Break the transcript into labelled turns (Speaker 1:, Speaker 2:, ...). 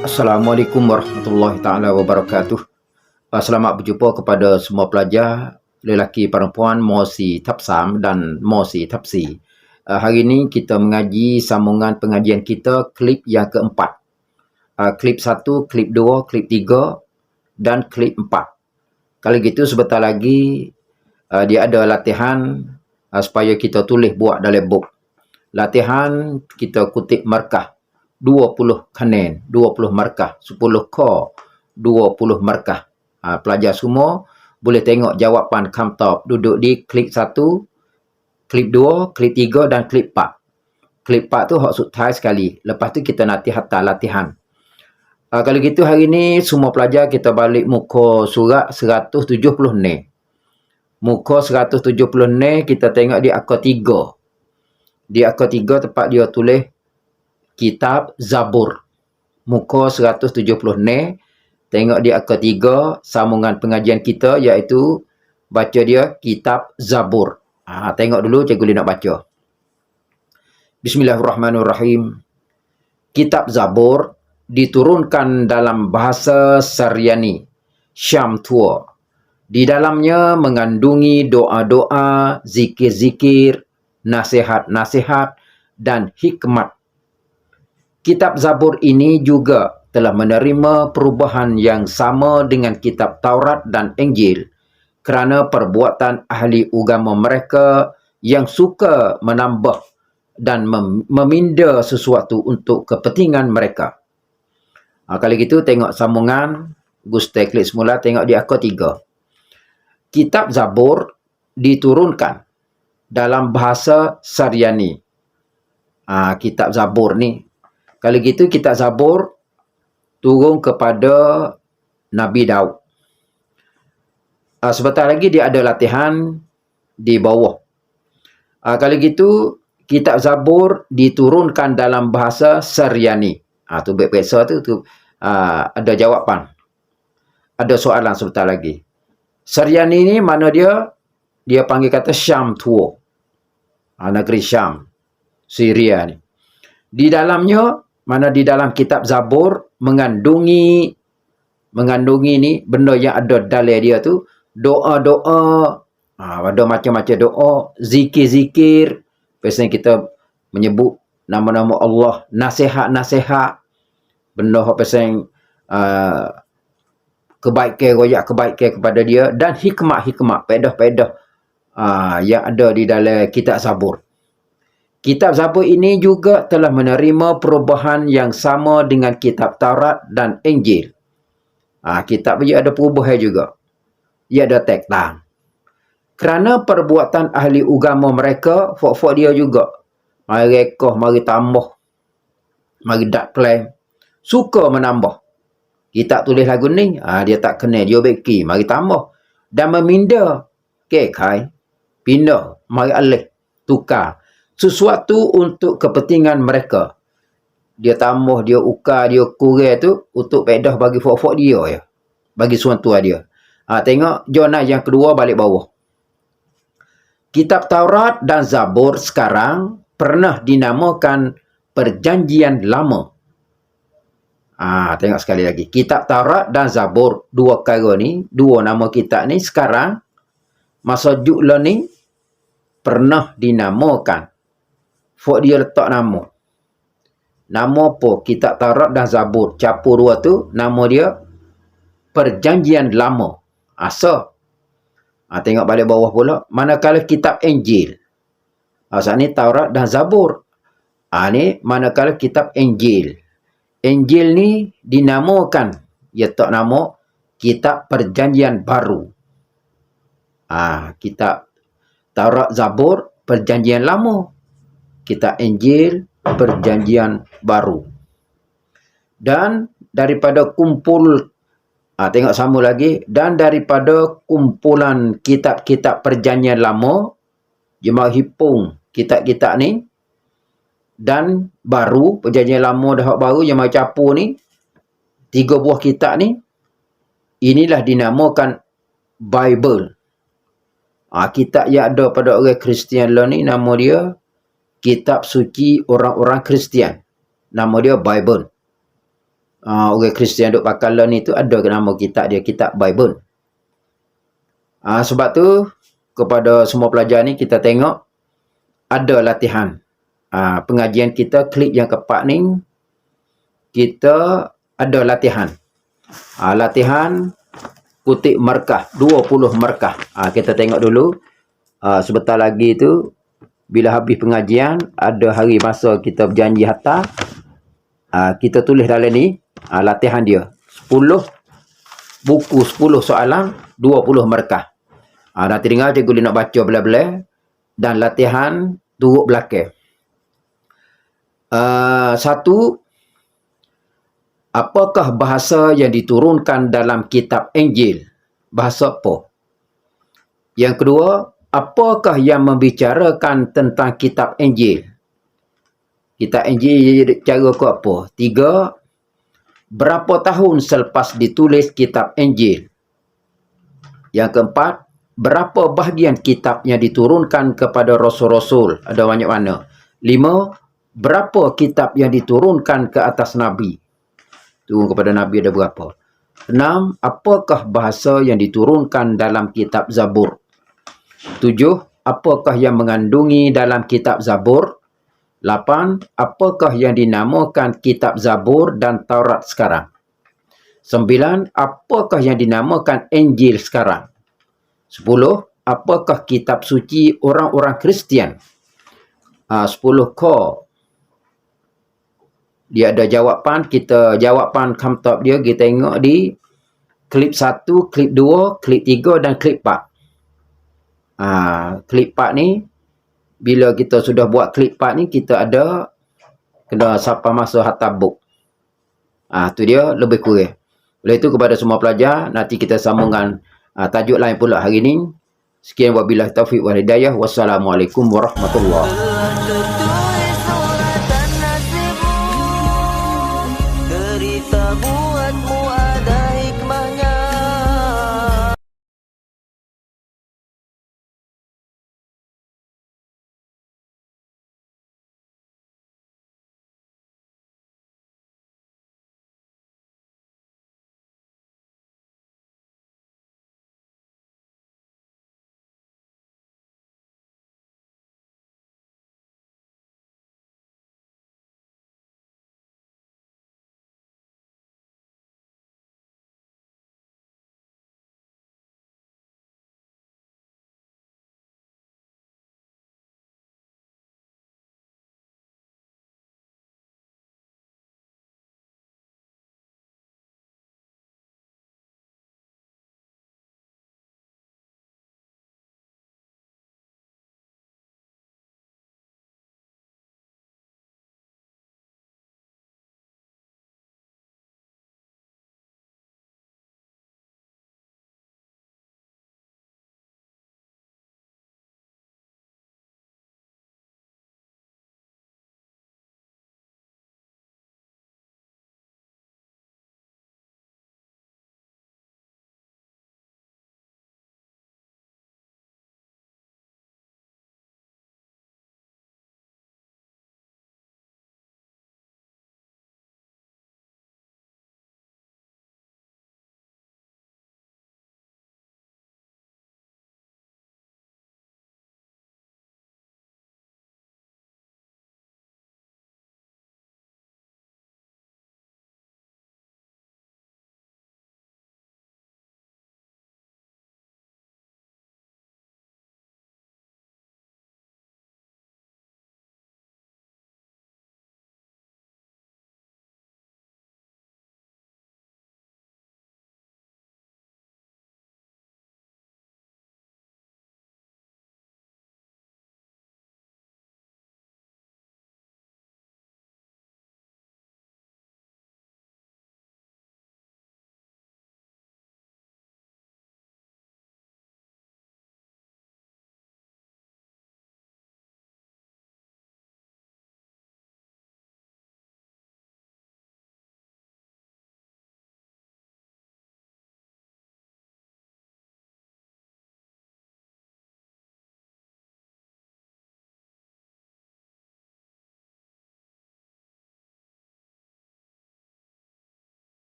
Speaker 1: Assalamualaikum warahmatullahi taala wabarakatuh. Selamat berjumpa kepada semua pelajar lelaki perempuan Mosi Tapsam dan Mosi Tapsi. Hari ini kita mengaji sambungan pengajian kita klip yang keempat. Klip 1, klip 2, klip 3 dan klip 4. Kalau gitu sebentar lagi dia ada latihan supaya kita tulis buat dalam buku. Latihan kita kutip markah 20 kanen, 20 markah, 10 ko, 20 markah. Pelajar semua boleh tengok jawapan kamtop duduk di klip 1, klip 2, klip 3 dan klip 4. Klip 4 tu hak sutai sekali. Lepas tu kita nanti hantar latihan. Kalau gitu hari ni semua pelajar kita balik muka surat 170 ni. Muka 170 ni kita tengok di akar 3. Di akar 3 tempat dia tulis Kitab Zabur. Muka 170 ni. Tengok di akar 3 sambungan pengajian kita iaitu baca dia Kitab Zabur. Tengok dulu cikgu nak baca. Bismillahirrahmanirrahim. Kitab Zabur diturunkan dalam bahasa Syriani, Syam Tua. Di dalamnya mengandungi doa-doa, zikir-zikir, nasihat-nasihat dan hikmat. Kitab Zabur ini juga telah menerima perubahan yang sama dengan kitab Taurat dan Injil kerana perbuatan ahli agama mereka yang suka menambah dan meminda sesuatu untuk kepentingan mereka. Kalau gitu tengok sambungan Gusti klik semula, tengok di akar 3. Kitab Zabur diturunkan dalam bahasa Syriani. Kitab Zabur ni, kalau gitu kitab Zabur turun kepada Nabi Daud. Sebentar lagi dia ada latihan di bawah. Kalau gitu kitab Zabur diturunkan dalam bahasa Syriani. Tu biasa tu ada jawapan. Ada soalan sebentar lagi. Syriani ni mana dia? Dia panggil kata Syam Tua. Negeri Syam. Syria ni. Di dalamnya, mana di dalam kitab Zabur mengandungi ni benda yang ada dalam dia tu doa-doa, ada macam-macam doa, zikir-zikir, biasanya kita menyebut nama-nama Allah, nasihat-nasihat, benda yang biasanya kebaikan kepada dia, dan hikmat-hikmat, pedah-pedah yang ada di dalam kitab Zabur. Kitab Zabur ini juga telah menerima perubahan yang sama dengan kitab Taurat dan Injil. Kitab dia ada perubahan juga. Ia ada tektang. Kerana perbuatan ahli agama mereka, fok-fok dia juga. Mari rekoh, mari tambah. Mari dak plan. Suka menambah. Kita tulis lagu ni, dia tak kenal, dia beki, mari tambah. Dan meminda, kekai, pindah, mari alih, tukar. Sesuatu untuk kepentingan mereka. Dia tambah, dia ukar, dia kurang tu untuk pedah bagi fok-fok dia ya. Bagi suan tua dia. Tengok zona yang kedua balik bawah. Kitab Taurat dan Zabur sekarang pernah dinamakan Perjanjian Lama. Tengok sekali lagi. Kitab Taurat dan Zabur, dua perkara ni, dua nama kitab ni sekarang masa juklah ni pernah dinamakan. Fok dia letak nama. Nama apa? Kitab Taurat dan Zabur. Capur dua tu, nama dia Perjanjian Lama. Asal. Tengok balik bawah pula. Manakala kitab Injil. Saat ni Taurat dan Zabur. Ni manakala kitab Injil. Injil ni dinamakan. Dia tak nama Kitab Perjanjian Baru. Kitab Taurat Zabur Perjanjian Lama. Kitab Injil Perjanjian Baru. Dan daripada kumpul, tengok sama lagi, dan daripada kumpulan kitab-kitab Perjanjian Lama, jemaah hipung kitab-kitab ni, dan baru, Perjanjian Lama dah baru, jemaah capur ni, 3 buah kitab ni, inilah dinamakan Bible. Kitab yang ada pada orang Kristian lah ni, nama dia Kitab Suci Orang-orang Kristian. Nama dia Bible. orang Kristian duk pakai lah ni tu ada nama kitab dia, kitab Bible. Sebab tu kepada semua pelajar ni kita tengok ada latihan. Pengajian kita klip yang keempat ni kita ada latihan. Latihan kutip markah, 20 markah. Kita tengok dulu. Sebentar lagi tu bila habis pengajian ada hari masa kita berjanji hantar. Kita tulis dalam ni latihan dia. 10 buku, 10 soalan, 20 markah. Nanti dengar cikgu nak baca belah-belah dan latihan turut belakang. Satu, apakah bahasa yang diturunkan dalam kitab Injil? Bahasa apa? Yang kedua, apakah yang membicarakan tentang kitab Injil? Kitab Injil cara ke apa? 3, berapa tahun selepas ditulis kitab Injil? Yang keempat, berapa bahagian kitab yang diturunkan kepada rasul-rasul? Ada banyak mana? 5, berapa kitab yang diturunkan ke atas Nabi? Turun kepada Nabi ada berapa? 6, apakah bahasa yang diturunkan dalam kitab Zabur? 7, apakah yang mengandungi dalam kitab Zabur? 8, apakah yang dinamakan kitab Zabur dan Taurat sekarang? 9, apakah yang dinamakan Injil sekarang? 10, apakah kitab suci orang-orang Kristian? 10 ko. Dia ada jawapan, kita jawapan kamtab dia kita tengok di klip 1, klip 2, klip 3 dan klip 4. Klip 4 ni bila kita sudah buat klip 4 ni kita ada kena siapa masa hantar book. Tu dia lebih kurang. Oleh itu kepada semua pelajar nanti kita sambungkan tajuk lain pula hari ni. Sekian wabillahi taufiq wal hidayah. Wassalamualaikum warahmatullahi wabarakatuh.